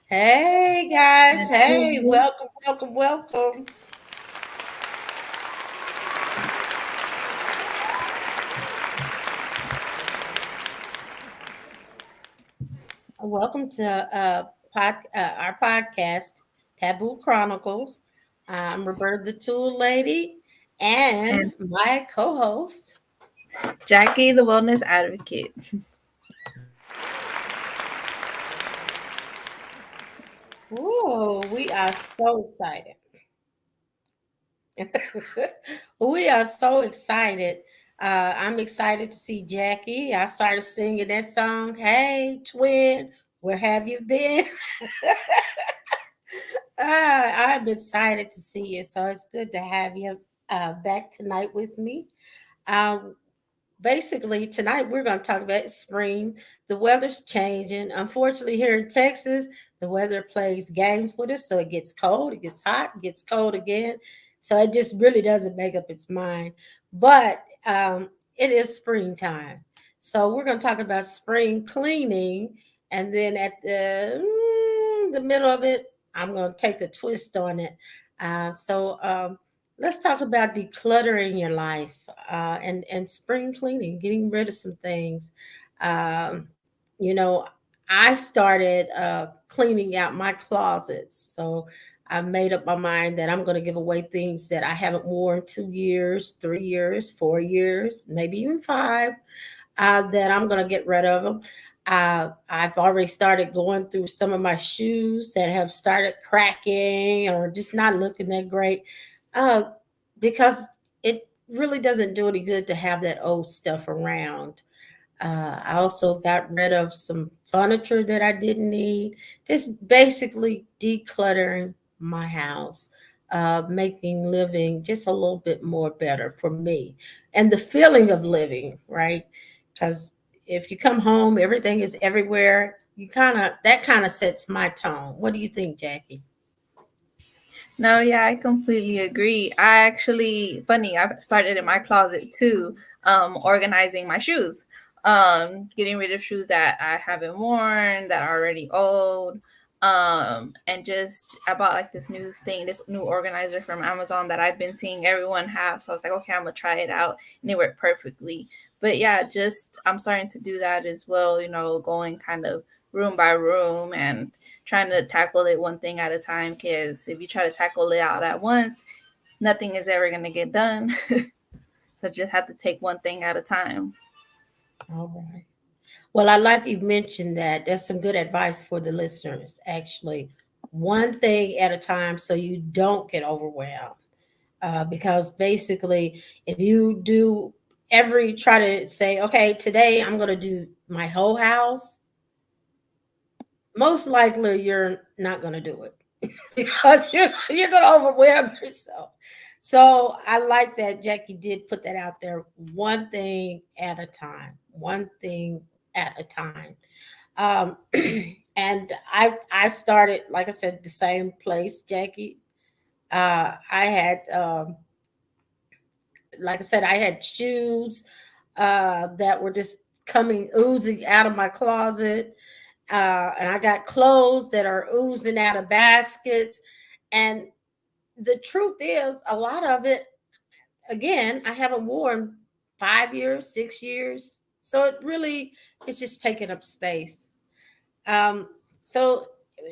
Hey guys, hey, welcome. Welcome to our podcast, Taboo Chronicles. I'm Roberta the Tool Lady and And my co-host. Jackie, the wellness advocate. Whoa, we are so excited. We are so excited. I'm excited to see Jackie. I started singing that song. Hey, twin, where have you been? I'm excited to see you. So it's good to have you back tonight with me. Um, Basically, tonight we're going to talk about spring. The weather's changing. Unfortunately, here in Texas, the weather plays games with us. So it gets cold, it gets hot, it gets cold again. So it just really doesn't make up its mind. But it is springtime. So we're going to talk about spring cleaning. And then at the middle of it, I'm going to take a twist on it. So let's talk about decluttering your life and spring cleaning, getting rid of some things. Um, you know, I started cleaning out my closets. So I made up my mind that I'm going to give away things that I haven't worn 2 years, 3 years, 4 years, maybe even five, that I'm going to get rid of them. I've already started going through some of my shoes that have started cracking or just not looking that great uh, because it really doesn't do any good to have that old stuff around. I also got rid of some furniture that I didn't need, just basically decluttering my house, making living just a little bit more better for me and the feeling of living, right? Because if you come home, everything is everywhere. That kind of sets my tone. What do you think, Jackie? No, yeah, I completely agree. I started in my closet too, organizing my shoes, getting rid of shoes that I haven't worn, that are already old. And just I bought like this new organizer from Amazon that I've been seeing everyone have. So I was like, okay, I'm gonna try it out, and it worked perfectly. But yeah, just I'm starting to do that as well, going kind of room by room and trying to tackle it one thing at a time, because if you try to tackle it out at once, nothing is ever going to get done. So just have to take one thing at a time. All right. Well, I like you mentioned that. That's some good advice for the listeners, actually. One thing at a time so you don't get overwhelmed. Because basically, if you do try to say, okay, today I'm going to do my whole house, most likely you're not going to do it because you're going to overwhelm yourself. So I like that Jackie did put that out there. One thing at a time. One thing at a time. Um, and I started, like I said, the same place, Jackie. I had, like I said, I had shoes that were just coming oozing out of my closet, and I got clothes that are oozing out of baskets. And the truth is, a lot of it, again, I haven't worn 5 years, 6 years, so it's just taking up space. Um, so,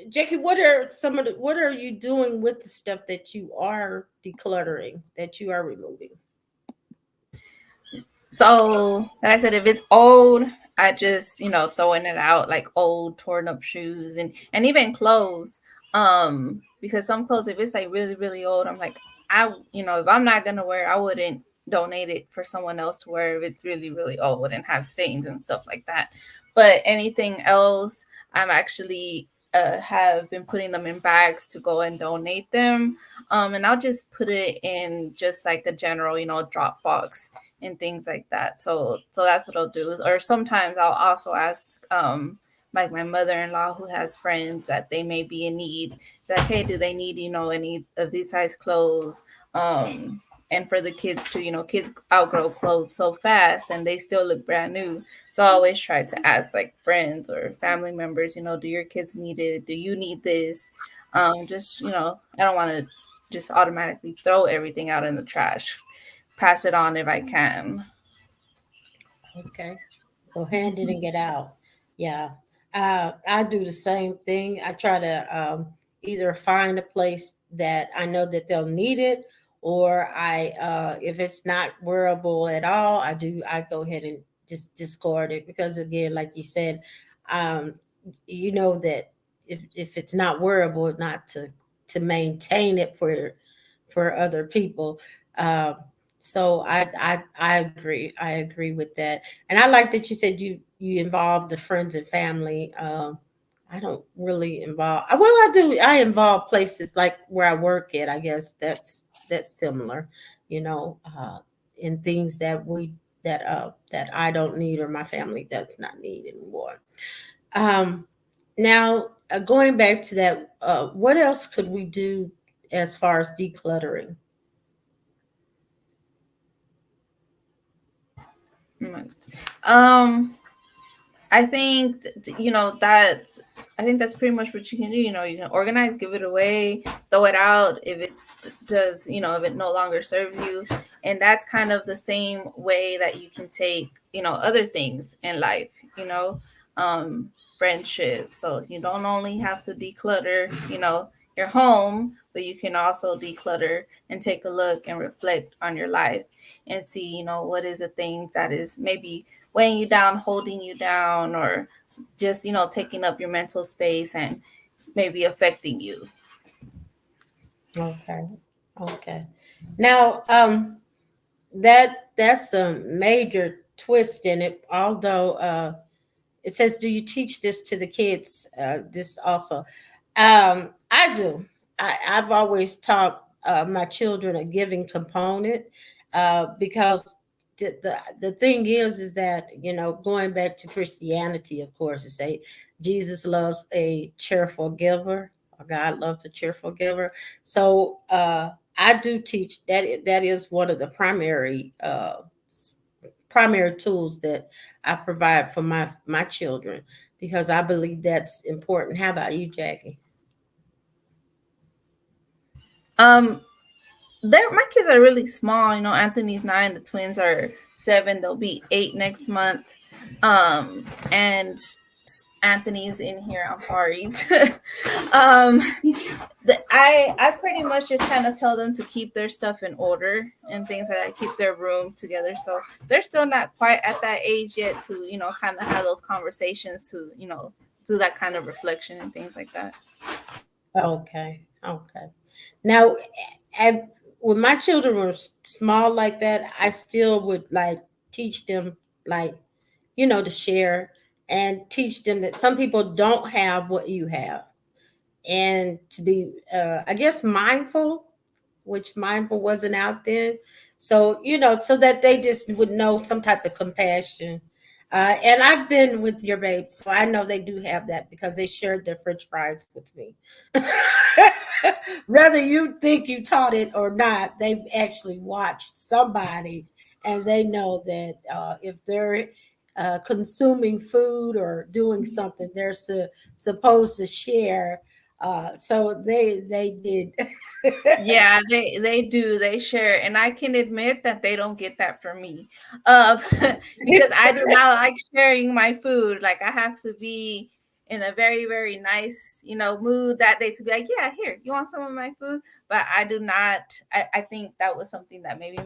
Jackie, what are you doing with the stuff that you are decluttering, that you are removing? So, like I said, if it's old, I just, throwing it out, like old torn up shoes and even clothes. Because some clothes, if it's like really, really old, I'm like, if I'm not gonna wear, I wouldn't donate it for someone else to wear if it's really, really old and have stains and stuff like that. But anything else, I'm actually have been putting them in bags to go and donate them. And I'll just put it in just like a general, drop box and things like that. So that's what I'll do. Or sometimes I'll also ask like my mother-in-law who has friends that they may be in need, that hey, do they need, any of these size clothes? And for the kids too, kids outgrow clothes so fast and they still look brand new. So I always try to ask like friends or family members, do your kids need it? Do you need this? Just, I don't want to just automatically throw everything out in the trash. Pass it on if I can. Okay. So hand it and get out. Yeah. I do the same thing. I try to either find a place that I know that they'll need it, or if it's not wearable at all, I go ahead and just discard it, because again, like you said, um, you know that if it's not wearable, not to maintain it for other people. Um, so I agree. I agree with that. And I like that you said you involve the friends and family. I don't really involve. Well, I do. I involve places like where I work at. I guess that's similar, you know, in things that I don't need or my family does not need anymore. Um, now, going back to that, what else could we do as far as decluttering? Um, I think that's pretty much what you can do. You can organize, give it away, throw it out if if it no longer serves you. And that's kind of the same way that you can take, other things in life, you know, um, friendship. So you don't only have to declutter, your home, but you can also declutter and take a look and reflect on your life and see, what is the things that is maybe weighing you down, holding you down, or just, taking up your mental space and maybe affecting you. Okay. Okay. Now, that's a major twist in it. Although it says, "Do you teach this to the kids?" This also, I do. I've always taught my children a giving component, because the thing is that, going back to Christianity, of course, it say Jesus loves a cheerful giver, or God loves a cheerful giver. So I do teach that. That is one of the primary tools that I provide for my children, because I believe that's important. How about you, Jackie? Um, my kids are really small. Anthony's 9, the twins are 7. They'll be 8 next month. And Anthony's in here. I'm sorry. um, I pretty much just kind of tell them to keep their stuff in order and things like that, keep their room together. So they're still not quite at that age yet to, kind of have those conversations to, do that kind of reflection and things like that. Okay, okay. Now, at, when my children were small like that, I still would like teach them, like, to share, and teach them that some people don't have what you have, and to be, I guess, mindful, which mindful wasn't out then. So, so that they just would know some type of compassion. And I've been with your babes, so I know they do have that, because they shared their French fries with me. Whether you think you taught it or not, they've actually watched somebody, and they know that if they're consuming food or doing something, they're supposed to share. So they did. Yeah, they do. They share, and I can admit that they don't get that from me, because I do not like sharing my food. Like I have to be in a very very nice mood that day to be like, yeah, here, you want some of my food? But I do not. I think that was something that maybe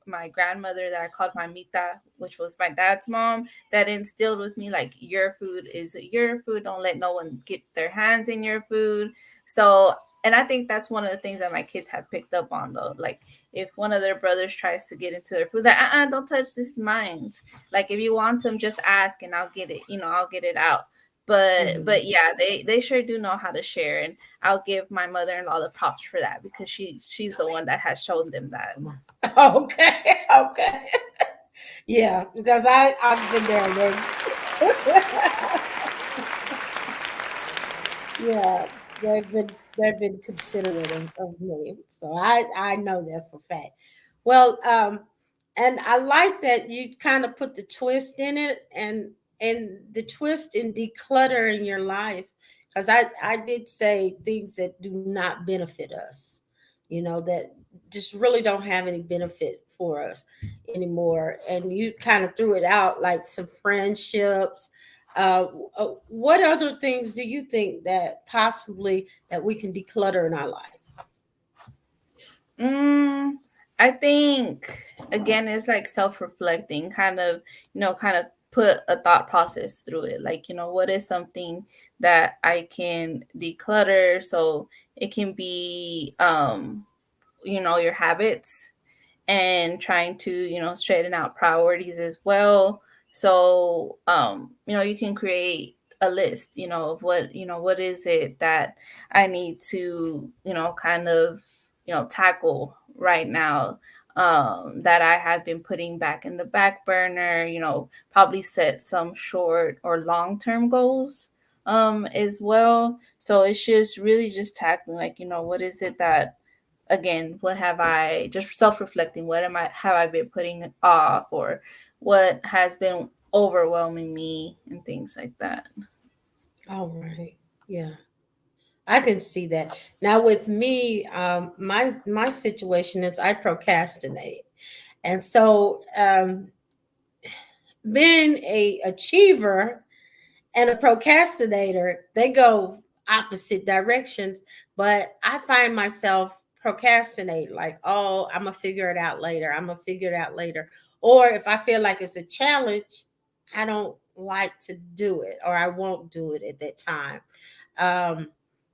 my grandmother that I called mamita, which was my dad's mom, that instilled with me, like your food is your food. Don't let no one get their hands in your food. So And I think that's one of the things that my kids have picked up on, though. Like, if one of their brothers tries to get into their food, that don't touch, this is mine. Like, if you want some, just ask and I'll get it. I'll get it out. But Mhm. yeah, they sure do know how to share, and I'll give my mother in law the props for that, because she's the one that has shown them that. Okay, okay. Yeah, because I've been there where yeah, they've been considerate of me, so I know that for fact. Well, and I like that you kind of put the twist in it, and the twist in decluttering your life, because I did say things that do not benefit us, that just really don't have any benefit for us anymore, and you kind of threw it out like some friendships. uh, what other things do you think that possibly that we can declutter in our life? Mm, I think, again, it's like self-reflecting, kind of put a thought process through it. Like, what is something that I can declutter, so it can be, your habits, and trying to straighten out priorities as well. So you can create a list, of what is it that I need to kind of tackle right now, that I have been putting back in the back burner. Probably set some short or long term goals as well. So it's just really just tackling, like, what is it that, again, what have I, just self-reflecting, what am I have I been putting off, or what has been overwhelming me, and things like that. All right. Yeah, I can see that. Now with me, my situation is I procrastinate, and so being a achiever and a procrastinator, they go opposite directions. But I find myself procrastinate, like, oh, I'm gonna figure it out later. I'm gonna figure it out later. Or if I feel like it's a challenge, I don't like to do it, or I won't do it at that time. Um,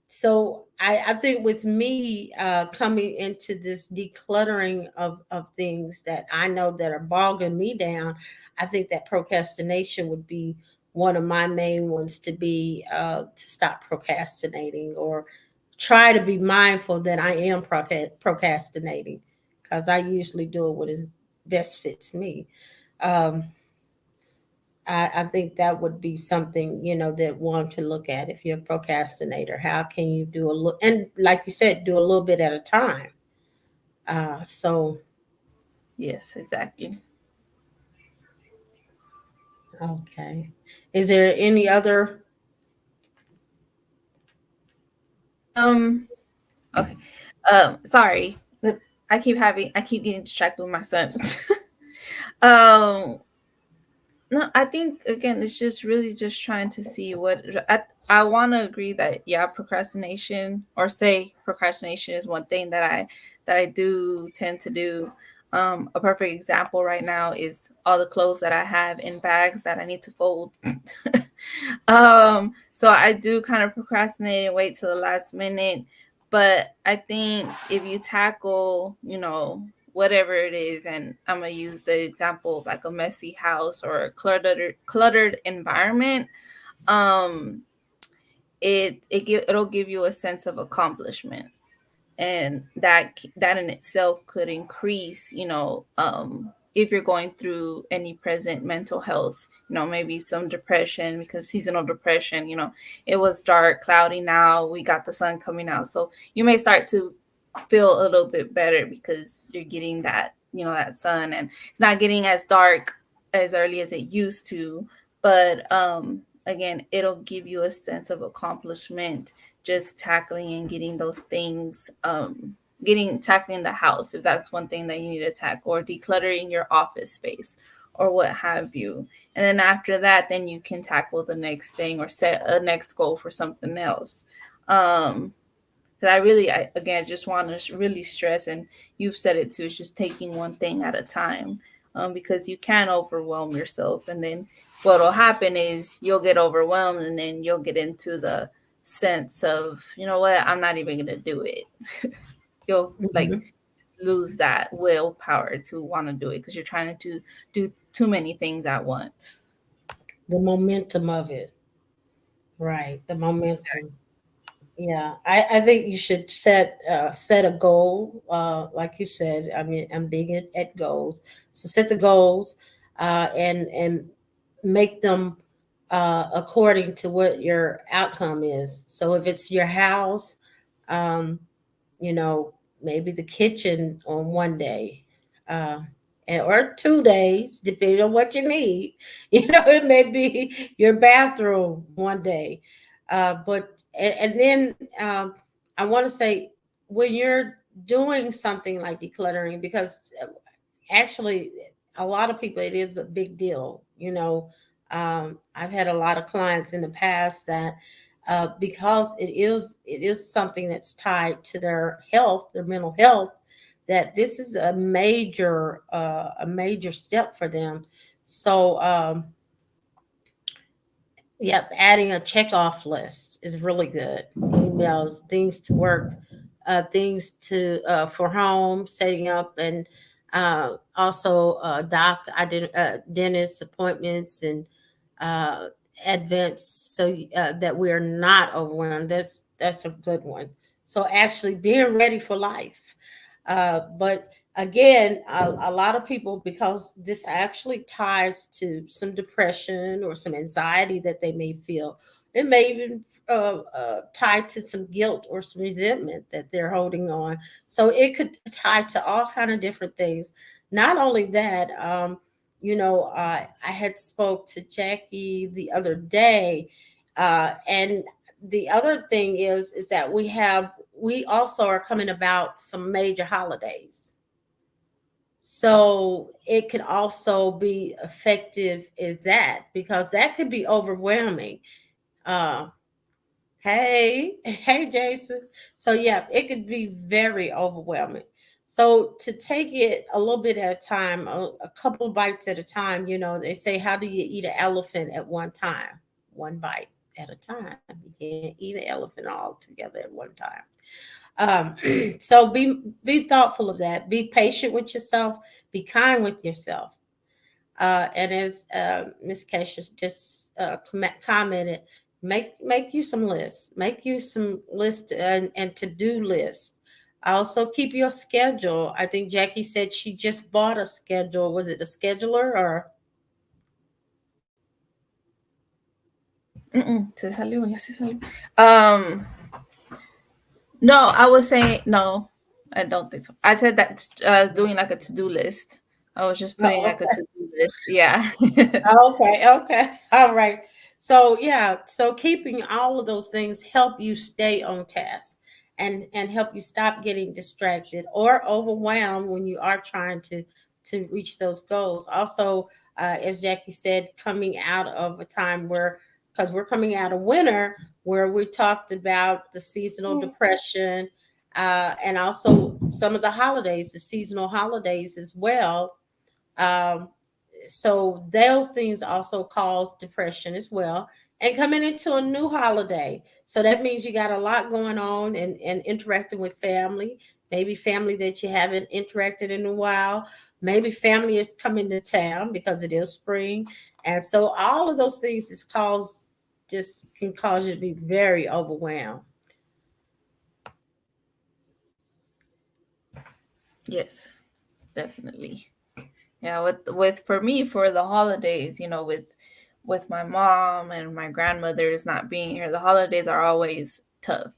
so I think with me coming into this decluttering of things that I know that are bogging me down, I think that procrastination would be one of my main ones, to be to stop procrastinating, or try to be mindful that I am procrastinating, because I usually do it when it best fits me. Um, I think that would be something, that one can look at if you're a procrastinator. How can you do a little, and like you said, do a little bit at a time. So, Yes, exactly. okay. Is there any other? um okay. Sorry, I keep getting distracted with my son. um No, I think, again, it's just really just trying to see what I want to agree that, yeah, procrastination, or say procrastination, is one thing that I do tend to do. A perfect example right now is all the clothes that I have in bags that I need to fold. So I do kind of procrastinate and wait till the last minute. But I think if you tackle, whatever it is, and I'm gonna use the example of like a messy house or a cluttered environment, um, it'll give you a sense of accomplishment, and that in itself could increase, if you're going through any present mental health, maybe some depression, because seasonal depression, it was dark, cloudy, now we got the sun coming out, so you may start to feel a little bit better because you're getting that sun, and it's not getting as dark as early as it used to. But again, it'll give you a sense of accomplishment, just tackling and getting those things, getting tackling the house, if that's one thing that you need to tackle, or decluttering your office space, or what have you. And then after that, then you can tackle the next thing, or set a next goal for something else. Because I again, just want to really stress, and you've said it too, it's just taking one thing at a time, because you can overwhelm yourself, and then what'll happen is you'll get overwhelmed, and then you'll get into the sense of, you know what, I'm not even gonna do it. You'll like Mhm. lose that willpower to want to do it because you're trying to do too many things at once. The momentum of it, right? The momentum. Yeah, I think you should set a goal. Like you said, I mean, I'm big at goals. So set the goals, and make them according to what your outcome is. So if it's your house, um, you know, maybe the kitchen on one day, uh, or 2 days, depending on what you need. You know, it may be your bathroom one day. But and then I want to say when you're doing something like decluttering, because actually a lot of people, it is a big deal, you know. I've had a lot of clients in the past that because it is something that's tied to their health, their mental health, that this is a major step for them. So yep, adding a checkoff list is really good. Emails, things to work, things to for home, setting up, and also dentist appointments and uh, advents, so that we are not overwhelmed. That's a good one. So actually being ready for life. But again, a lot of people, because this actually ties to some depression or some anxiety that they may feel, it may even tie to some guilt or some resentment that they're holding on. So it could tie to all kind of different things. Not only that, I had spoke to Jackie the other day, and the other thing is that we also are coming about some major holidays. So it could also be effective as that, because that could be overwhelming. Uh, hey, hey, Jason. So yeah, it could be very overwhelming. So to take it a little bit at a time, a couple bites at a time, they say, how do you eat an elephant at one time? One bite at a time. You can't eat an elephant all together at one time. So be thoughtful of that. Be patient with yourself. Be kind with yourself. And as Miss Keisha just commented, make you some lists. Make you some list and to do lists. Also keep your schedule. I think Jackie said she just bought a schedule. Was it a scheduler or? Se salió, ya se salió. No, I was saying no. I don't think so. I said that doing like a to do list. I was just putting Oh, like a to do list. Yeah. okay, okay. All right. So yeah, so keeping all of those things help you stay on task and help you stop getting distracted or overwhelmed when you are trying to reach those goals. Also, as Jackie said, coming out of a time where, because we're coming out of winter, where we talked about the seasonal depression, and also some of the holidays, the seasonal holidays as well. um, so those things also cause depression as well. And coming into a new holiday, so that means you got a lot going on, and interacting with family, maybe family that you haven't interacted in a while, maybe family is coming to town because it is spring. And so all of those things just can cause you to be very overwhelmed. Yes, definitely. Yeah, with for me for the holidays, with my mom and my grandmothers not being here, the holidays are always tough.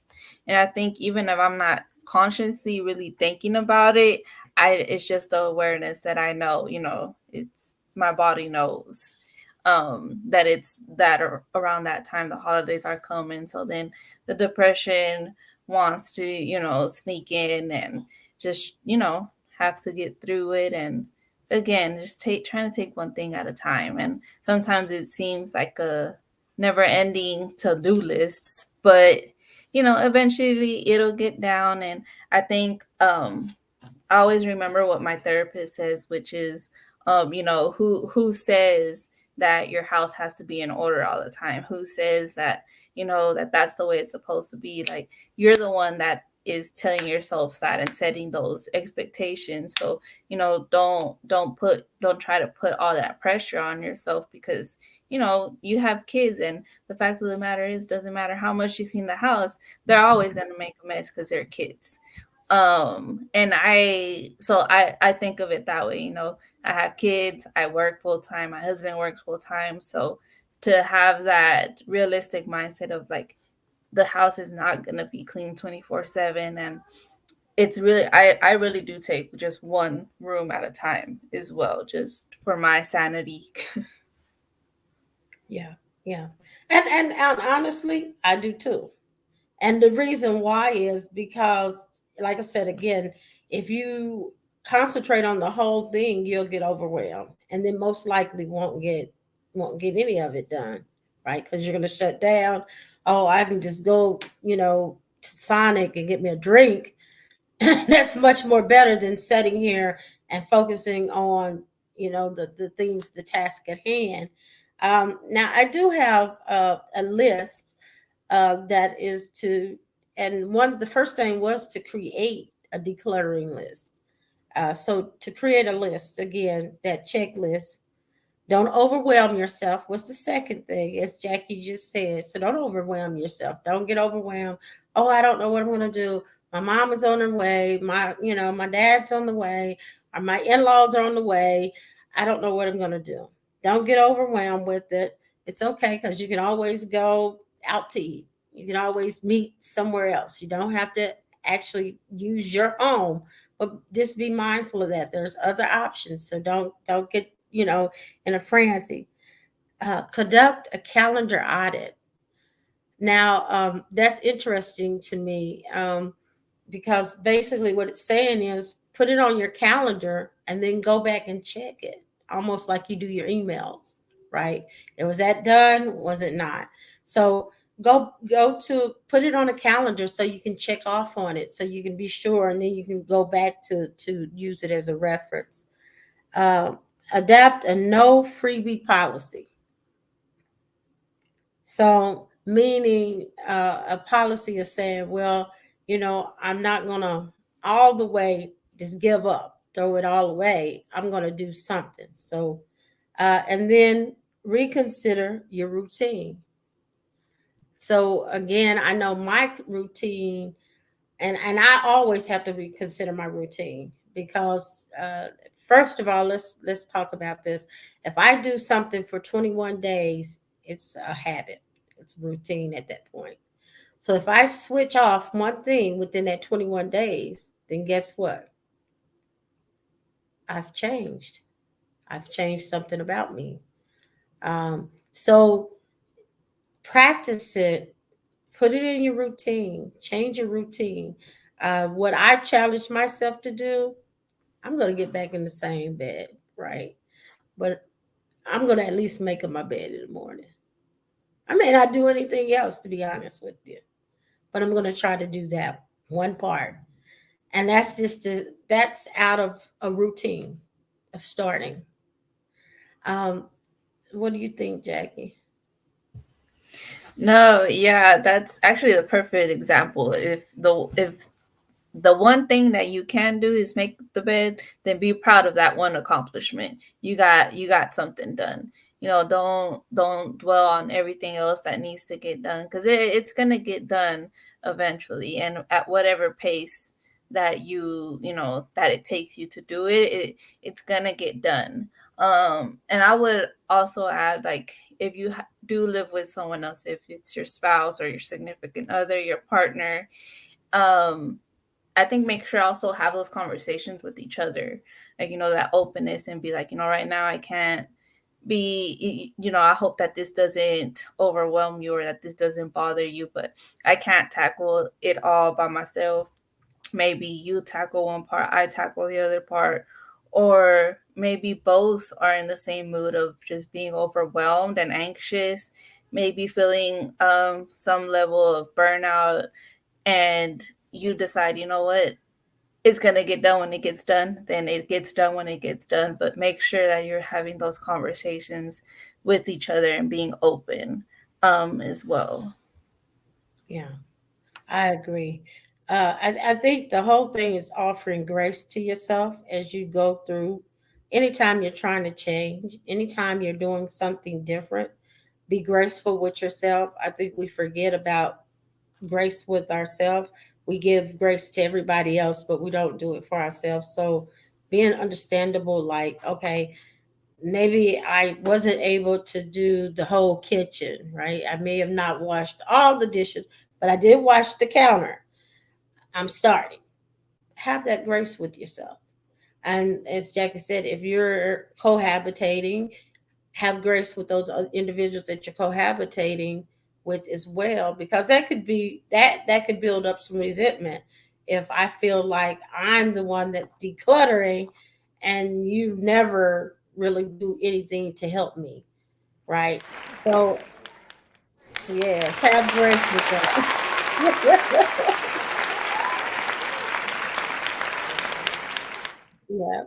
And I think even if I'm not consciously really thinking about it, I it's just the awareness that I know, it's my body knows that it's around that time the holidays are coming. So then the depression wants to, sneak in and just, have to get through it. And again, just trying to take one thing at a time. And sometimes it seems like a never ending to-do lists, but eventually it'll get down. And I think I always remember what my therapist says, which is, who says that your house has to be in order all the time? Who says that, that that's the way it's supposed to be? Like, you're the one that is telling yourself that and setting those expectations. So, don't try to put all that pressure on yourself, because you have kids, and the fact of the matter is, doesn't matter how much you clean the house, they're always going to make a mess because they're kids. And I think of it that way. I have kids, I work full time, my husband works full time. So to have that realistic mindset of like, the house is not going to be clean 24/7. And it's really, I really do take just one room at a time as well, just for my sanity. Yeah, yeah. And honestly, I do too. And the reason why is because, like I said again, if you concentrate on the whole thing, you'll get overwhelmed, and then most likely won't get any of it done, right? Because you're going to shut down. Oh, I can just go, to Sonic and get me a drink. That's much more better than sitting here and focusing on, the things, the task at hand. Now, I do have a list that is to, and the first thing was to create a decluttering list. So to create a list, again, that checklist, don't overwhelm yourself. What's the second thing? As Jackie just said. So don't overwhelm yourself. Don't get overwhelmed. Oh, I don't know what I'm going to do. My mom is on her way. My dad's on the way. Or my in-laws are on the way. I don't know what I'm going to do. Don't get overwhelmed with it. It's okay, because you can always go out to eat. You can always meet somewhere else. You don't have to actually use your home, but just be mindful of that. There's other options. So don't get, in a frenzy. Conduct a calendar audit. Now, that's interesting to me, because basically what it's saying is put it on your calendar and then go back and check it, almost like you do your emails, right? Was that done? Was it not? So go to put it on a calendar so you can check off on it, so you can be sure, and then you can go back to use it as a reference. Um, Adapt a no freebie policy. So, meaning a policy of saying, well, I'm not going to all the way just give up, throw it all away. I'm going to do something. So, and then reconsider your routine. So, again, I know my routine, and I always have to reconsider my routine because first of all, let's talk about this. If I do something for 21 days, it's a habit. It's routine at that point. So if I switch off one thing within that 21 days, then guess what? I've changed. I've changed something about me. So practice it, put it in your routine, change your routine. What I challenged myself to do, I'm going to get back in the same bed, right? But I'm going to at least make up my bed in the morning. I may not do anything else, to be honest with you, but I'm going to try to do that one part. And that's out of a routine of starting. Um, what do you think, Jackie? No, yeah, that's actually the perfect example. If the one thing that you can do is make the bed, then be proud of that one accomplishment. You got something done. Don't dwell on everything else that needs to get done, because it's gonna get done eventually, and at whatever pace that that it takes you to do it's gonna get done. And I would also add, like, if you do live with someone else, if it's your spouse or your significant other, your partner, um I think make sure also have those conversations with each other, like, that openness, and be like, right now I can't I hope that this doesn't overwhelm you, or that this doesn't bother you, but I can't tackle it all by myself. Maybe you tackle one part, I tackle the other part, or maybe both are in the same mood of just being overwhelmed and anxious, maybe feeling some level of burnout, and you decide, you know what, it's going to get done when it gets done, then it gets done when it gets done. But make sure that you're having those conversations with each other and being open as well. Yeah, I agree. I think the whole thing is offering grace to yourself as you go through. Anytime you're trying to change, anytime you're doing something different, be graceful with yourself. I think we forget about grace with ourselves. We give grace to everybody else, but we don't do it for ourselves. So being understandable, like, okay, maybe I wasn't able to do the whole kitchen, right? I may have not washed all the dishes, but I did wash the counter. I'm starting. Have that grace with yourself. And as Jackie said, if you're cohabitating, have grace with those individuals that you're cohabitating with as well, because that could be that could build up some resentment if I feel like I'm the one that's decluttering and you never really do anything to help me, right? So yes, have grace with that. Yeah.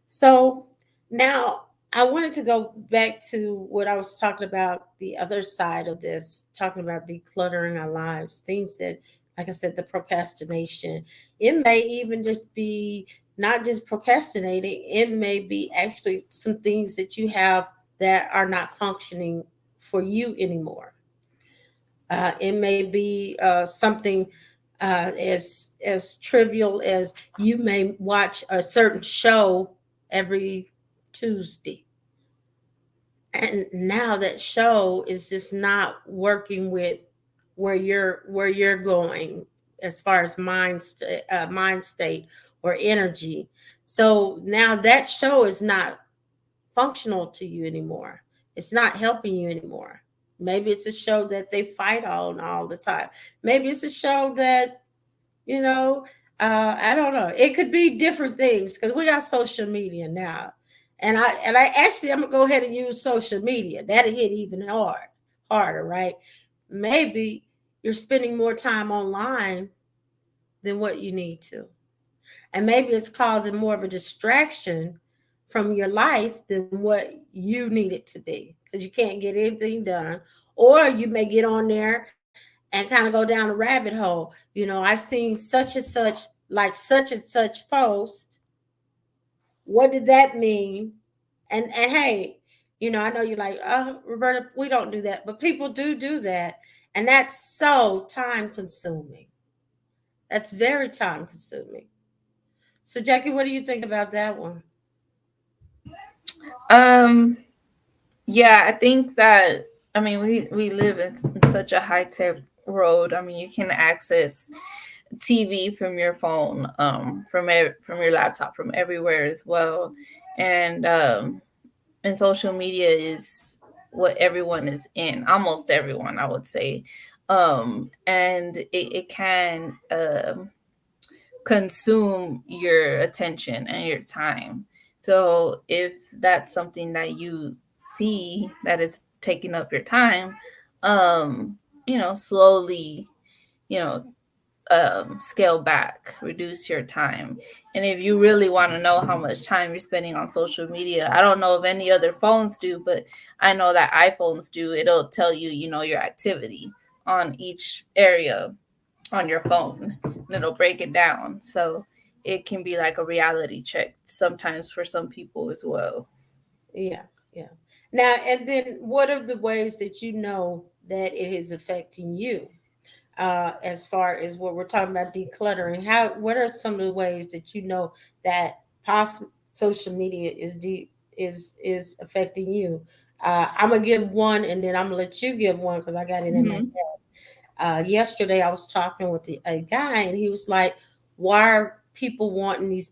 So now I wanted to go back to what I was talking about, the other side of this, talking about decluttering our lives, things that, like I said, the procrastination. It may even just be not just procrastinating, it may be actually some things that you have that are not functioning for you anymore. It may be something as trivial as you may watch a certain show every Tuesday, and now that show is just not working with where you're going as far as mind state or energy. So now that show is not functional to you anymore. It's not helping you anymore. Maybe it's a show that they fight on all the time. Maybe it's a show that, you know, I don't know. It could be different things because we got social media now. And I actually I'm gonna go ahead and use social media. That'll hit even harder, right? Maybe you're spending more time online than what you need to. And maybe it's causing more of a distraction from your life than what you need it to be because you can't get anything done. Or you may get on there and kind of go down a rabbit hole. I seen such and such, like such and such post. What did that mean? And hey, I know you're like, Roberta, we don't do that, but people do that, and that's so time consuming. That's very time consuming. So, Jackie, what do you think about that one? Um, yeah, I think that, I mean, we live in such a high tech world. I mean, you can access TV from your phone, from your laptop, from everywhere as well, and social media is what everyone is in, almost everyone, I would say, and it can consume your attention and your time. So if that's something that you see that is taking up your time, slowly, you know, scale back, reduce your time. And if you really want to know how much time you're spending on social media, I don't know if any other phones do, but I know that iPhones do. It'll tell you, your activity on each area on your phone, and it'll break it down. So it can be like a reality check sometimes for some people as well. Yeah, yeah. Now, and then what are the ways that you know that it is affecting you? As far as what we're talking about decluttering, what are some of the ways that you know that social media is affecting you? I'm gonna give one, and then I'm gonna let you give one because I got it in my Mm-hmm. yesterday I was talking with a guy and he was like, why are people wanting these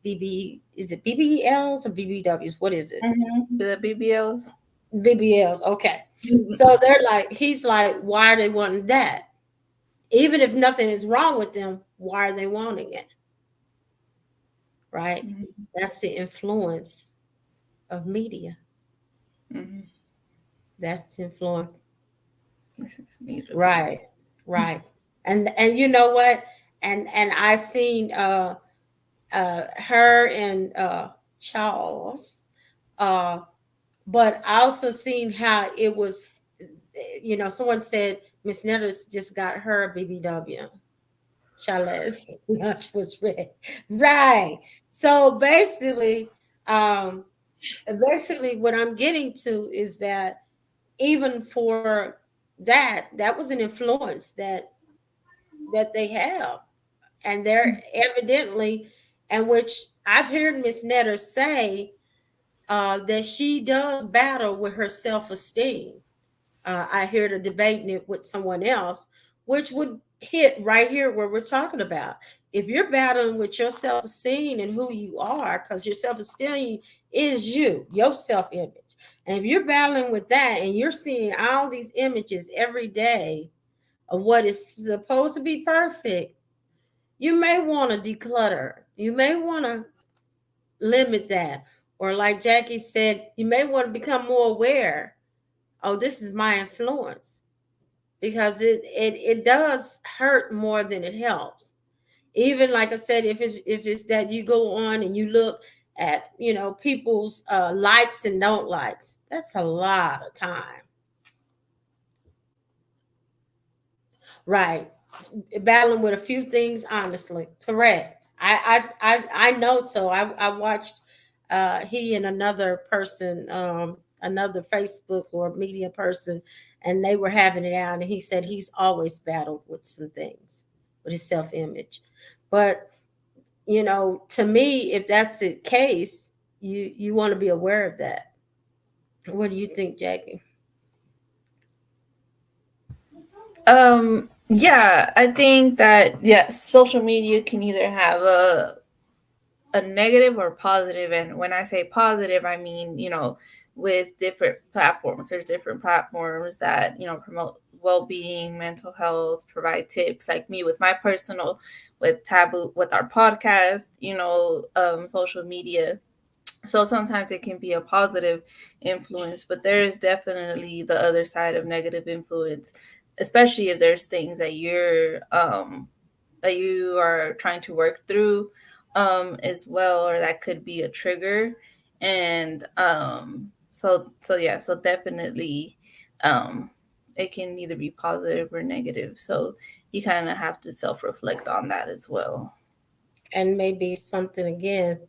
is it BBLs or BBWs? What is it? Mm-hmm. The BBLs. BBLs. Okay. Mm-hmm. So he's like, why are they wanting that? Even if nothing is wrong with them, why are they wanting it? Right? That's the influence of media. Mm-hmm. That's the influence. This is needed. Right. Right. And you know what? And I seen her and Charles. Uh, but I also seen how it was. Someone said Miss Nettles just got her BBW. Charles lunch was red, right? So um, basically, what I'm getting to is that even for that was an influence that they have, and they're evidently, and which I've heard Miss Netter say that she does battle with her self-esteem. I heard her debating it with someone else, which would hit right here where we're talking about. If you're battling with your self-esteem and who you are, because your self-esteem is you, your self-image. And if you're battling with that and you're seeing all these images every day of what is supposed to be perfect, you may want to declutter. You may want to limit that. Or like Jackie said, you may want to become more aware. Oh, this is my influence, because it does hurt more than it helps. Even like I said, if it's that you go on and you look at people's likes and don't likes, that's a lot of time. Right. Battling with a few things, honestly. Correct. I know. So I watched he and another person, another Facebook or media person, and they were having it out, and he said he's always battled with some things with his self-image. But to me, if that's the case, you want to be aware of that. What do you think, Jackie? Yeah, I think that yes, social media can either have a negative or positive, and when I say positive, I mean, with different platforms. There's different platforms that, promote well-being, mental health, provide tips, like me with my personal, with Taboo, with our podcast, social media. So sometimes it can be a positive influence, but there is definitely the other side of negative influence, especially if there's things that you are trying to work through as well, or that could be a trigger. And so yeah, so definitely um it can either be positive or negative, so you kind of have to self-reflect on that as well. And maybe something again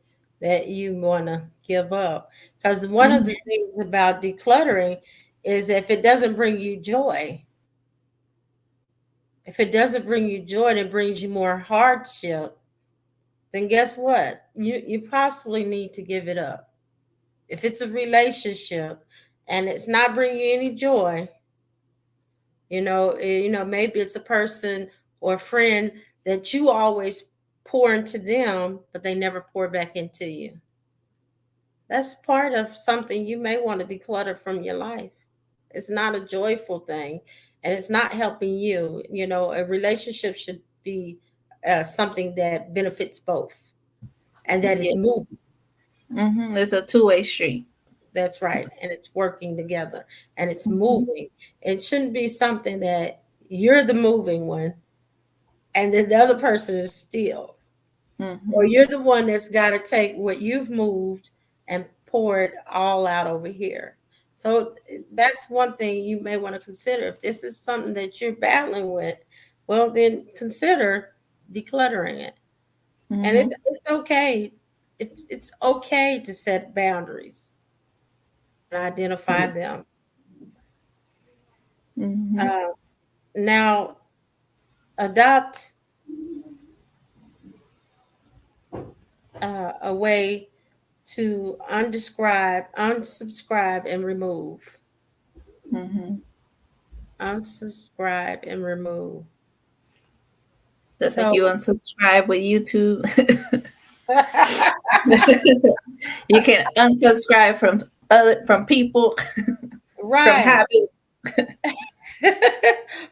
that you want to give up. Because one of the Hmm. things about decluttering is if it doesn't bring you joy, if it doesn't bring you joy and it brings you more hardship, then guess what? You possibly need to give it up. If it's a relationship and it's not bringing you any joy, maybe it's a person or a friend that you always pour into them, but they never pour back into you. That's part of something you may want to declutter from your life. It's not a joyful thing, and it's not helping you. A relationship should be something that benefits both and that is Yeah. moving. It's a two-way street. That's right. And it's working together and it's Hmm. moving. It shouldn't be something that you're the moving one and then the other person is still, or Hmm. you're the one that's got to take what you've moved and pour it all out over here. So that's one thing you may want to consider. If this is something that you're battling with, well, then consider decluttering it. And Hmm. it's okay. It's okay to set boundaries and identify them. Hmm. Uh, now, adopt a way to unsubscribe, and remove. Hmm. Unsubscribe and remove. Just like you So, unsubscribe with YouTube. You can unsubscribe from people, from right, habits.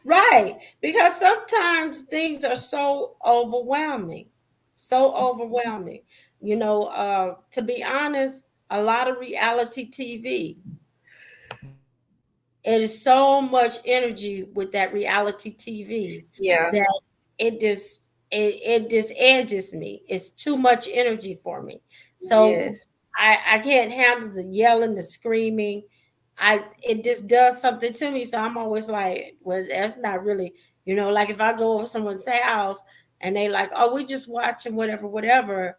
right. Because sometimes things are so overwhelming, so overwhelming. To be honest, a lot of reality TV, it is so much energy with that reality TV Yeah. that it just it just edges me. It's too much energy for me. So Yes. I can't handle the yelling, the screaming. It just does something to me. So I'm always like, well, that's not really, like if I go over someone's house and they like, oh, we just watching whatever, whatever.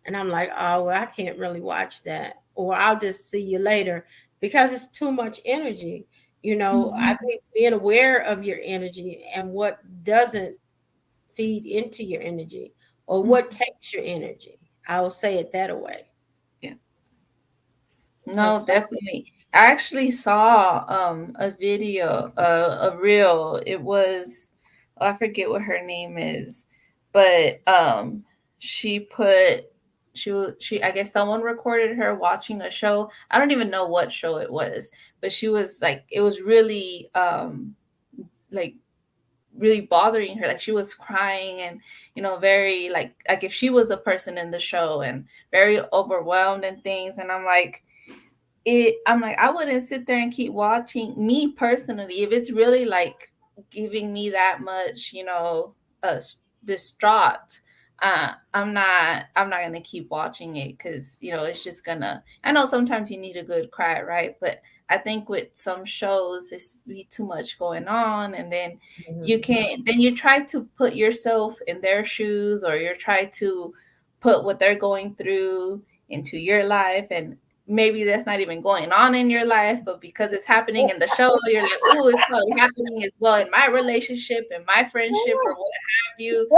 And I'm like, oh, well, I can't really watch that. Or I'll just see you later because it's too much energy. I Mhm. think being aware of your energy and what doesn't feed into your energy or what Mhm. takes your energy. I will say it that way. Yeah. No, Because some, definitely. I actually saw a video, a reel. It was, oh, I forget what her name is, but she put she I guess someone recorded her watching a show. I don't even know what show it was, but she was like it was really like really bothering her, like she was crying and very like if she was a person in the show and very overwhelmed and things. And I'm like, I wouldn't sit there and keep watching. Me personally, if it's really like giving me that much, uh, distraught, I'm not gonna keep watching it because it's just gonna. I know sometimes you need a good cry, right? But I think with some shows, it's be too much going on, and then you Mhm. can't. Then you try to put yourself in their shoes, or you try to put what they're going through into your life, and maybe that's not even going on in your life, but because it's happening in the show, you're like, "Ooh, it's probably happening as well in my relationship, in my friendship, or what have you."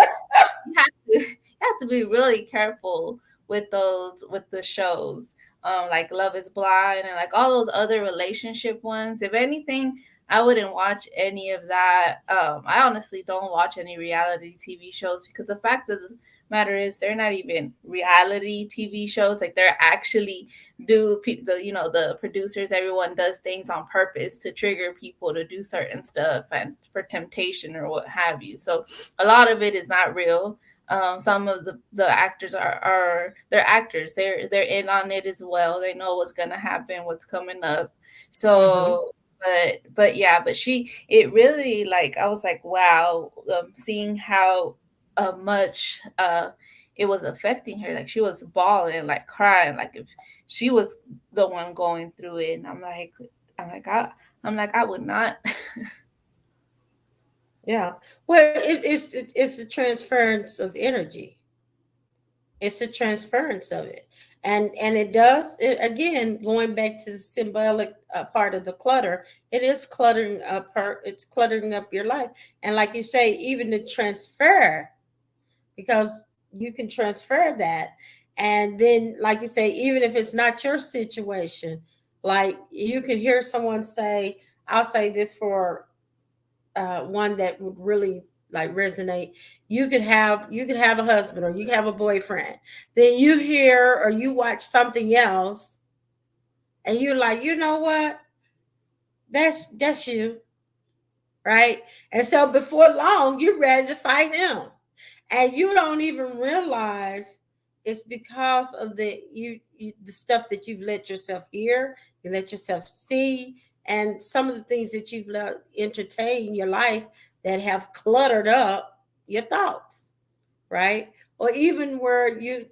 You have to you have to be really careful with those with the shows, like Love Is Blind and like all those other relationship ones. If anything, I wouldn't watch any of that. I honestly don't watch any reality TV shows because the fact of the matter is they're not even reality TV shows. Like they're actually the producers, everyone does things on purpose to trigger people to do certain stuff and for temptation or what have you. So a lot of it is not real. Some of the actors are they're actors. They're in on it as well. They know what's gonna happen, what's coming up. Mhm. So, but yeah, but it really like I was like, wow, seeing how much it was affecting her. Like she was bawling, like crying, like if she was the one going through it. And I'm like, I would not. Yeah. Well, it's the transference of energy. It's the transference of it, and it does it, again. Going back to the symbolic part of the clutter, it is cluttering up her. It's cluttering up your life, and like you say, even the transfer, because you can transfer that, and then like you say, even if it's not your situation, like you can hear someone say, "I'll say this for one that would really like resonate." You could have a husband or you could have a boyfriend, then you hear or you watch something else and you're like, you know what, that's you, right? And so before long you're ready to fight him, and you don't even realize it's because of the stuff that you've let yourself hear, you let yourself see, and some of the things that you've let entertain your life that have cluttered up your thoughts, right? Or even where you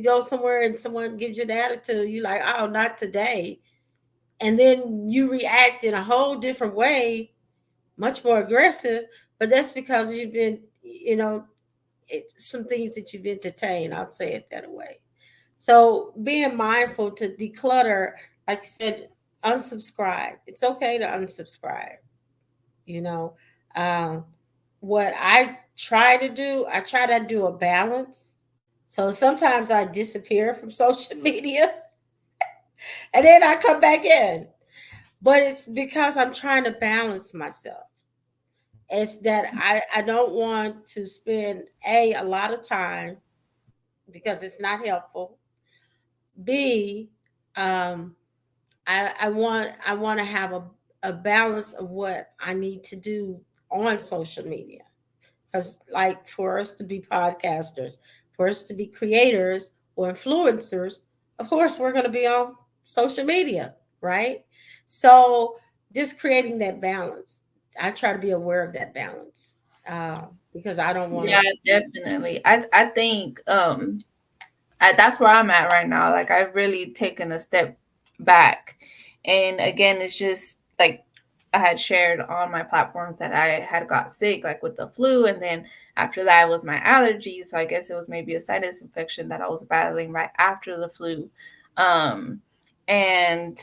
go somewhere and someone gives you the attitude, you like, oh, not today, and then you react in a whole different way, much more aggressive, but that's because you've been, some things that you've entertained. I'll say it that way. So being mindful to declutter, like I said, unsubscribe. It's okay to unsubscribe. You know, um, what I try to do a balance. So sometimes I disappear from social media and then I come back in. But it's because I'm trying to balance myself. It's that I don't want to spend a lot of time because it's not helpful. B, um, I want to have a balance of what I need to do on social media. Because like for us to be podcasters, for us to be creators or influencers, of course we're going to be on social media, right? So just creating that balance. I try to be aware of that balance. because I don't want Yeah, to. definitely. I think that's where I'm at right now. Like I've really taken a step back. And again, it's just like I had shared on my platforms that I had got sick, like with the flu. And then after that was my allergies. So I guess it was maybe a sinus infection that I was battling right after the flu. Um, and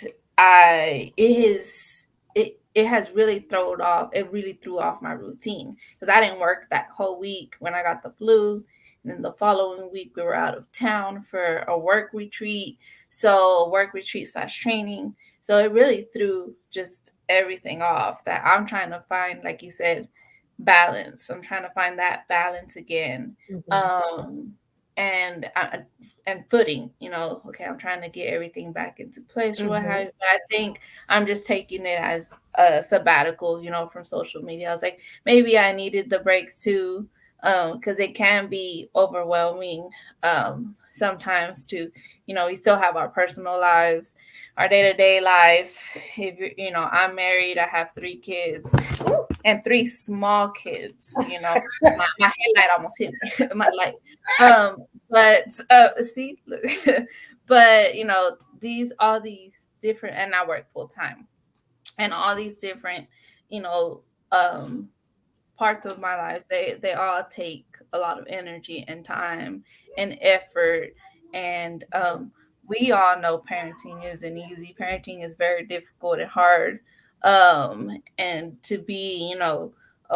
it has really threw off my routine because I didn't work that whole week when I got the flu. And then the following week, we were out of town for a work retreat. So, work retreat slash training. So, it really threw just everything off that I'm trying to find, like you said, balance. I'm trying to find that balance again. Mhm. Um, and and footing, okay, I'm trying to get everything back into place or what have Mhm. you. But I think I'm just taking it as a sabbatical, from social media. I was like, maybe I needed the break too, because it can be overwhelming sometimes to, we still have our personal lives, our day-to-day life. If I'm married, I have 3 kids. Ooh, and 3 small kids. My headlight almost hit me. My light. But see, look, but these all these different, and I work full time, and all these different, you know, um parts of my life, they all take a lot of energy and time and effort. And we all know parenting isn't easy. Parenting is very difficult and hard. And to be, a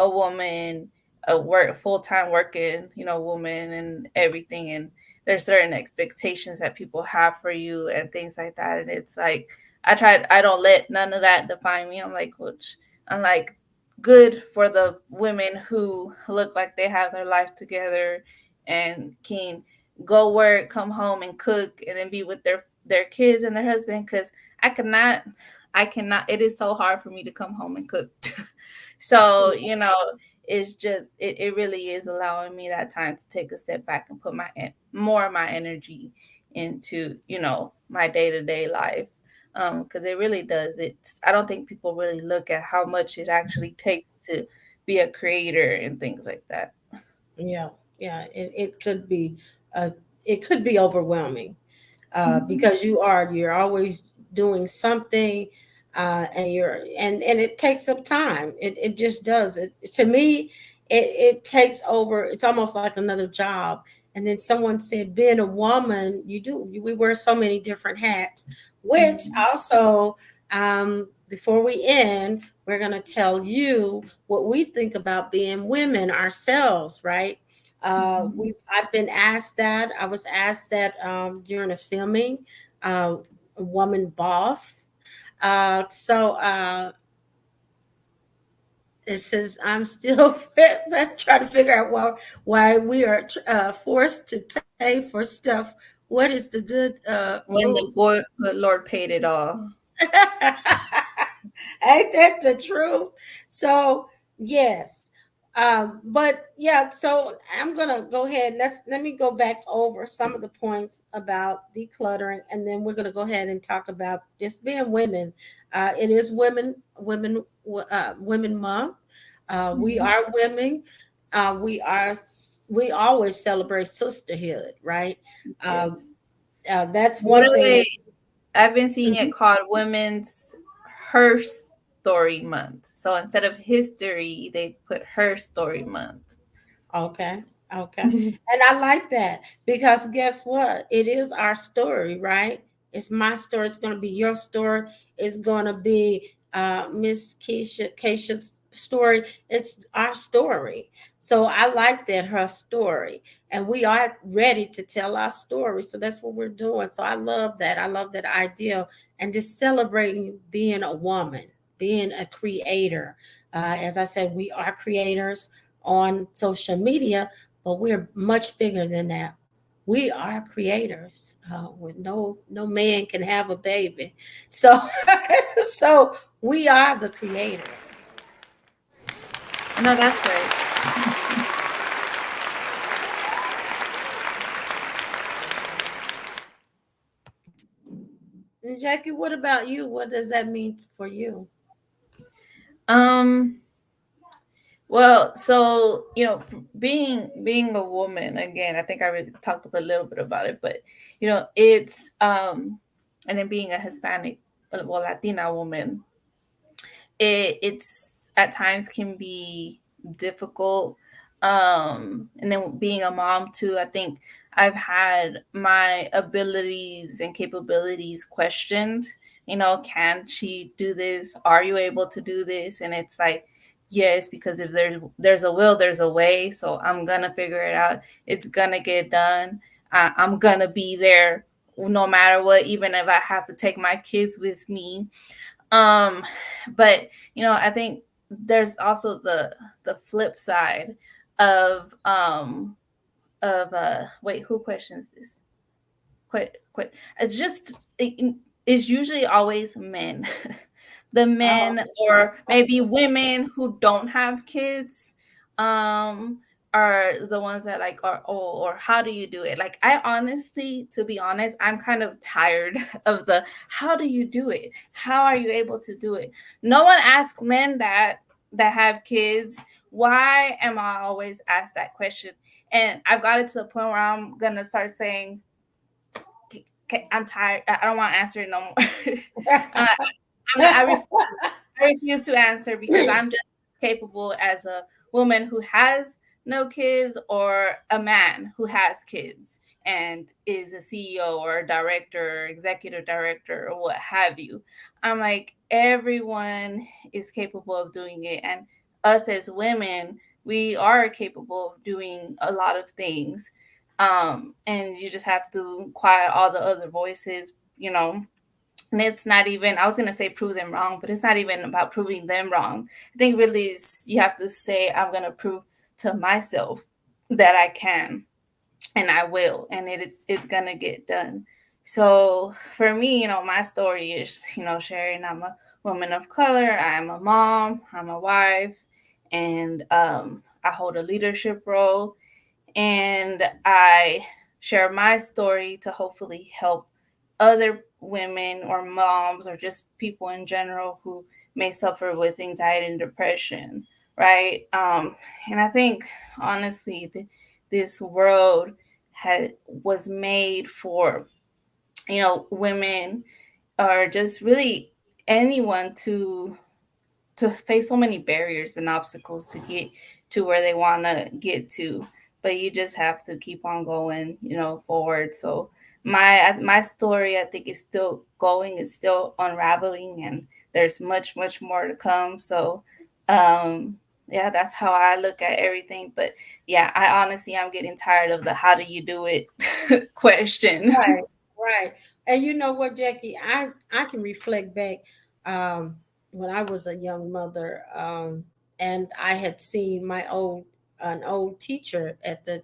woman, a work full-time working, woman and everything, and there's certain expectations that people have for you and things like that. And it's like I don't let none of that define me. I'm like, good for the women who look like they have their life together and can go work, come home and cook, and then be with their kids and their husband. Because I cannot. It is so hard for me to come home and cook. So it's just it really is allowing me that time to take a step back and put more of my energy into my day-to-day life, because it really does. I don't think people really look at how much it actually takes to be a creator and things like that. Yeah, yeah. Uh, it could be overwhelming, Mhm. because you're always doing something, and it takes up time. It just does. It to me, it takes over. It's almost like another job. And then someone said, being a woman, we wear so many different hats. Which Mhm. also, before we end, we're gonna tell you what we think about being women ourselves, right? Mhm. I've been asked that. I was asked that during a filming, uh, a woman boss. So it says I'm still trying to figure out why we are forced to pay for stuff. What is the good When food? the good Lord paid it all. Ain't that the truth? So yes, but yeah. So I'm gonna go ahead. Let me go back over some of the points about decluttering, and then we're gonna go ahead and talk about just being women. It is Women Month. We Mhm. are women. We always celebrate sisterhood, right? Um, Yes. that's What one are thing. they? I've been seeing it Mhm. called Women's Her Story Month. So instead of history, they put Her Story Month. Okay. Okay. And I like that because guess what? It is our story, right? It's my story. It's going to be your story. It's going to be Miss Keisha's story. It's our story. So I like that, her story. And we are ready to tell our story. So that's what we're doing. So I love that. I love that idea. And just celebrating being a woman, being a creator. As I said, we are creators on social media, but we're much bigger than that. We are creators. With no man can have a baby, so so we are the creator. No, that's right. And Jackie, what about you? What does that mean for you? Um, Well, so being a woman again, I think I already talked a little bit about it, but it's and then being a Hispanic, well, Latina woman, it's at times can be difficult. And then being a mom too, I think I've had my abilities and capabilities questioned. Can she do this? Are you able to do this? And it's like, yes, because if there's a will, there's a way. So I'm gonna figure it out. It's gonna get done. I'm gonna be there no matter what, even if I have to take my kids with me. um but I think there's also the flip side of wait, who questions this? Quit. It's just it's usually always men. The Oh, men or maybe women who don't have kids um are the ones that like are, oh, or how do you do it? Like, I honestly, to be honest, I'm kind of tired of the how do you do it? How are you able to do it? No one asks men that have kids. Why am I always asked that question? And I've got it to the point where I'm gonna start saying, okay, I'm tired. I don't want to answer it no more. uh, I refuse to answer because I'm just capable as a woman who has no kids or a man who has kids and is a CEO or a director or executive director or what have you. I'm like, everyone is capable of doing it. And us as women, we are capable of doing a lot of things. And you just have to quiet all the other voices. And it's not even, I was going to say prove them wrong, but it's not even about proving them wrong. I think really is you have to say, I'm going to prove to myself that I can, and I will, and it's going to get done. So for me, my story is, sharing. I'm a woman of color, I'm a mom, I'm a wife, and I hold a leadership role, and I share my story to hopefully help other women or moms or just people in general who may suffer with anxiety and depression, right? And I think honestly, this world was made for women or just really anyone to face so many barriers and obstacles to get to where they want to get to, but you just have to keep on going forward. So my story, I think, is still going, it's still unraveling, and there's much more to come. So yeah, that's how I look at everything. But yeah, I honestly, I'm getting tired of the how do you do it question. right, right. And you know what, Jackie, I can reflect back um, when I was a young mother, and I had seen my old an old teacher at the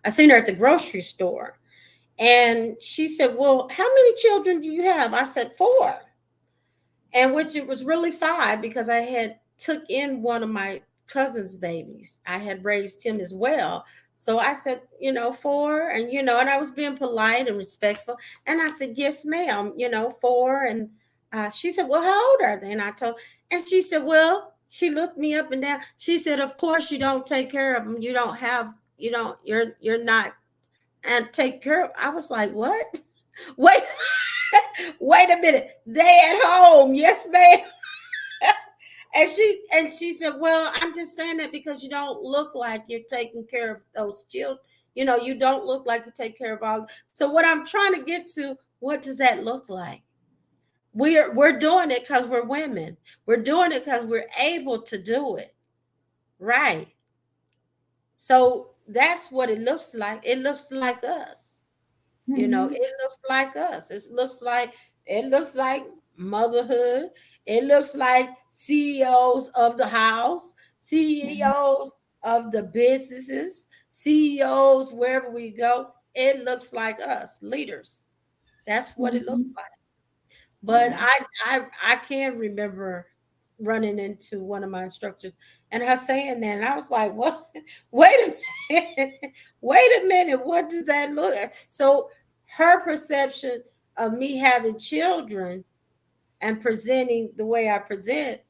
I seen her at the grocery store, and she said, "Well, how many children do you have?" I said, "4." And which it was really 5 because I had took in one of my cousin's babies. I had raised him as well. So I said, 4, and and I was being polite and respectful. And I said, "Yes, ma'am, 4." And she said, "Well, how old are they?" And I told, and she said, "Well," she looked me up and down. She said, "Of course you don't take care of them. You don't have, you're not and take care of." I was like, "What?" Wait, wait a minute. They at home, yes, ma'am. And she said, "Well, I'm just saying that because you don't look like you're taking care of those children. You don't look like you take care of all." So what I'm trying to get to, what does that look like? We're doing it because we're women. We're doing it because we're able to do it, right? So that's what it looks like. It looks like us. Mhm. It looks like us. It looks like motherhood. It looks like CEOs of the house, CEOs of the businesses, CEOs wherever we go. It looks like us, leaders. That's what it looks Mhm. like. But Yeah. I can remember running into one of my instructors and her saying that, and I was like, "What? Wait a minute, wait a minute. What does that look like?" So her perception of me having children and presenting the way I present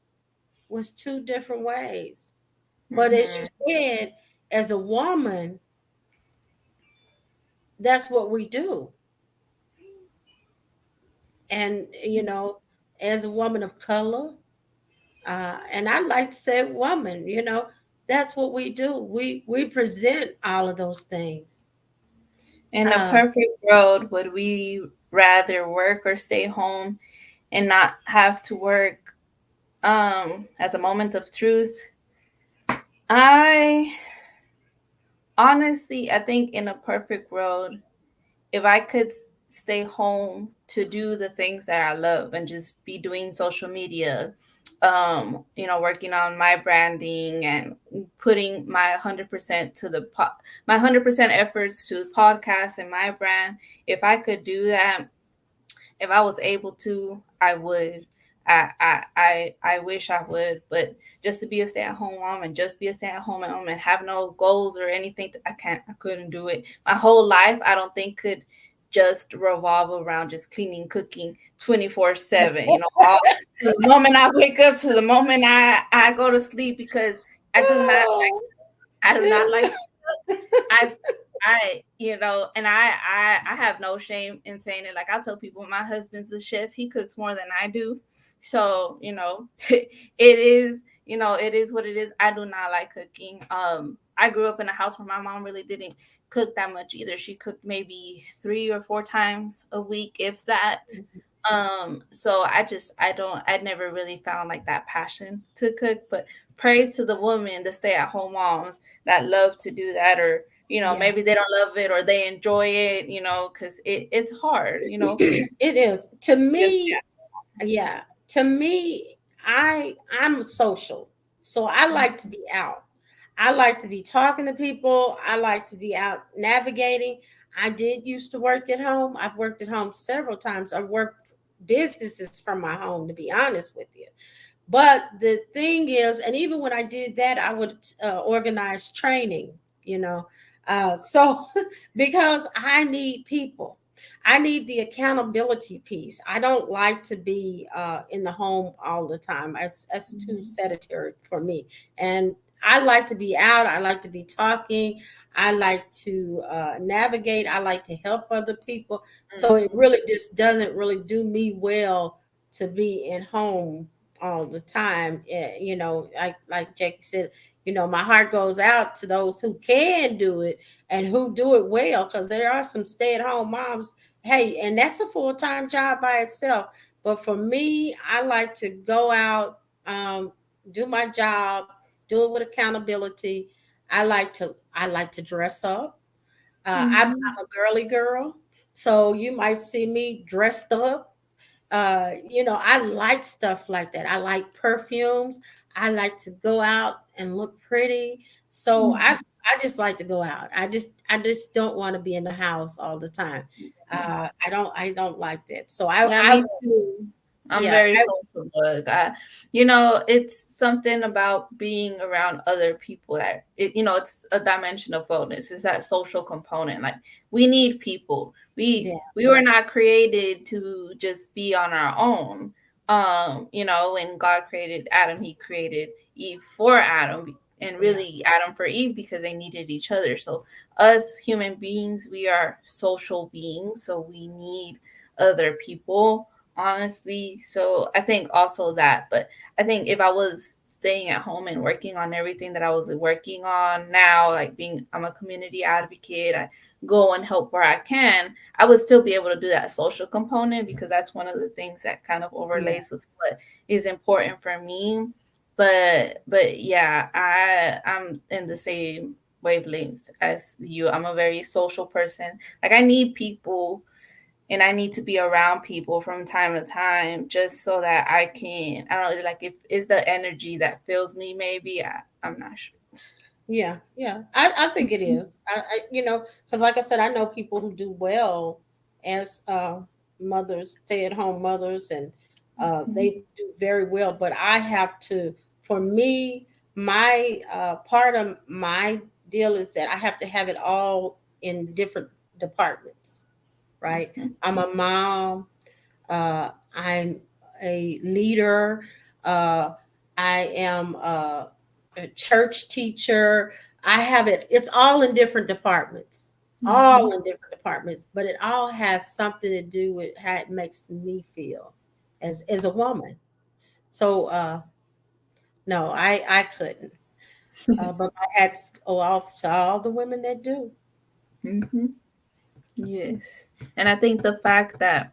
was two different ways. But as you Mhm. said, as a woman, that's what we do. And, as a woman of color, and I like to say woman, that's what we do. We present all of those things. In a Uh, perfect world, would we rather work or stay home and not have to work? As a moment of truth, I honestly, I think in a perfect world, if I could stay home to do the things that I love and just be doing social media, working on my branding and putting my 100% to my 100% efforts to the podcast and my brand, if I could do that, if I was able to, I would. I wish I would, but just to be a stay at home mom and just be a stay at home mom and have no goals or anything, I couldn't do it. My whole life, I don't think could just revolve around just cleaning, cooking 24/7. All, from the moment I wake up to the moment I go to sleep, because I do not oh, I do not like to cook. I and I have no shame in saying it. Like I tell people, my husband's a chef. He cooks more than I do. So, it is what it is. I do not like cooking. I grew up in a house where my mom really didn't cook that much either. She cooked maybe 3 or 4 times a week, if that. So I never really found like that passion to cook, but praise to the women, the stay at home moms that love to do that, or yeah. maybe they don't love it or they enjoy it, because it's hard, It is. To just me, yeah. To me, I'm social. So I yeah. like to be out. I like to be talking to people. I like to be out navigating. I did used to work at home. I've worked at home several times. I've worked businesses from my home, to be honest with you. But the thing is, and even when I did that, I would organize training, you know. So because I need people, I need the accountability piece. I don't like to be in the home all the time. That's too Mhm. sedentary for me. And I like to be out. I like to be talking. I like to navigate. I like to help other people. So it Mhm. really just doesn't really do me well to be in home all the time. Like Jackie said, my heart goes out to those who can do it and who do it well, because there are some stay-at-home moms. Hey, and that's a full-time job by itself. But for me, I like to go out, do my job, do it with accountability. I like to dress up. I'm Mhm. a girly girl, so you might see me dressed up. I like stuff like that. I like perfumes. I like to go out and look pretty. So I Mhm. I just like to go out. I just don't want to be in the house all the time. I don't like that. So Yeah, I me too. I'm yeah, very social bug. It's something about being around other people that it's a dimension of wellness. It's that social component. Like we need people. We yeah, we were not created to just be on our own. When God created Adam, He created Eve for Adam, and yeah, really Adam for Eve because they needed each other. So us human beings, we are social beings, so we need other people, honestly. So I think also that, but I think if I was staying at home and working on everything that I was working on now, like I'm a community advocate, I go and help where I can, I would still be able to do that social component, because that's one of the things that kind of yeah, overlays with what is important for me. But yeah, I'm in the same wavelength as you. I'm a very social person. Like I need people, and I need to be around people from time to time just so that I don't know, like if it's the energy that fills me, maybe I'm not sure. yeah. I think it is. Because like I said, I know people who do well as mothers, stay-at-home mothers, and they do very well. But I have to, for me, my part of my deal is that I have to have it all in different departments, right? Mhm. I'm a mom. I'm a leader. Uh, I am a church teacher. I have it. It's all in different departments, Mm-hmm. all in different departments, but it all has something to do with how it makes me feel as a woman. So no, I couldn't. But my hats go off to all the women that do. Mm-hmm. Yes. And I think the fact that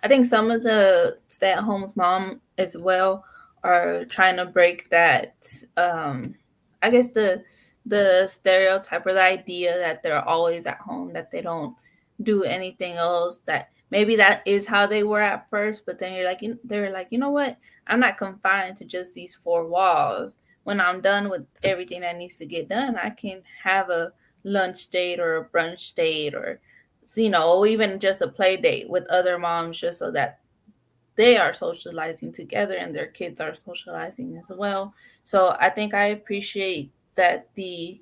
I think some of the stay at home's mom as well are trying to break that I guess the stereotype or the idea that they're always at home, that they don't do anything else, that maybe that is how they were at first, but then they're like, you know what? I'm not confined to just these four walls. When I'm done with everything that needs to get done, I can have a lunch date or a brunch date or even just a play date with other moms just so that they are socializing together and their kids are socializing as well. So I think I appreciate that the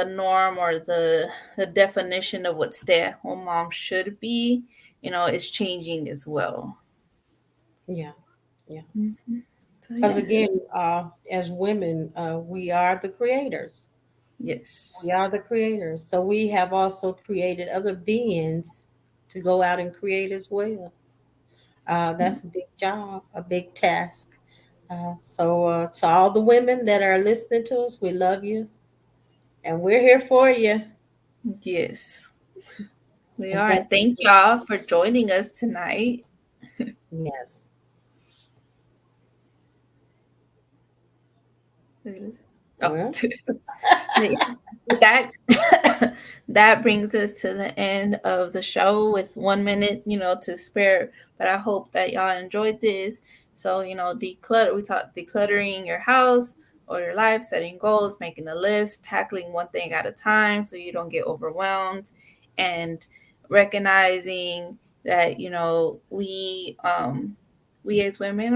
norm or the definition of what stay-at-home mom should be, is changing as well. Yeah, yeah. Mhm. So Because yes. again, as women, we are the creators. We Yes. are the creators. So we have also created other beings to go out and create as well. That's a big job, a big task. So to all the women that are listening to us, we love you and we're here for you. Yes. We And are. thank And you. thank y'all for joining us tonight. Yes. Oh, Well, yeah. With that, that brings us to the end of the show with 1 minute, to spare. But I hope that y'all enjoyed this. So, declutter. We talked decluttering your house or your life, setting goals, making a list, tackling one thing at a time so you don't get overwhelmed, and recognizing that we as women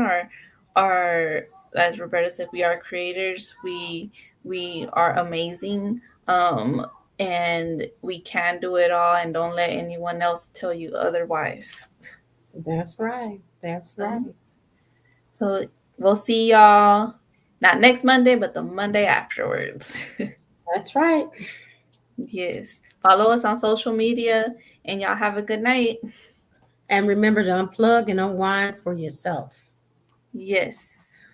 are, as Roberta said, we are creators. We are amazing, and we can do it all, and don't let anyone else tell you otherwise. that's right. That's right. So we'll see y'all not next Monday, but the Monday afterwards. That's right. Yes, follow us on social media, and y'all have a good night. And remember to unplug and unwind for yourself. Yes.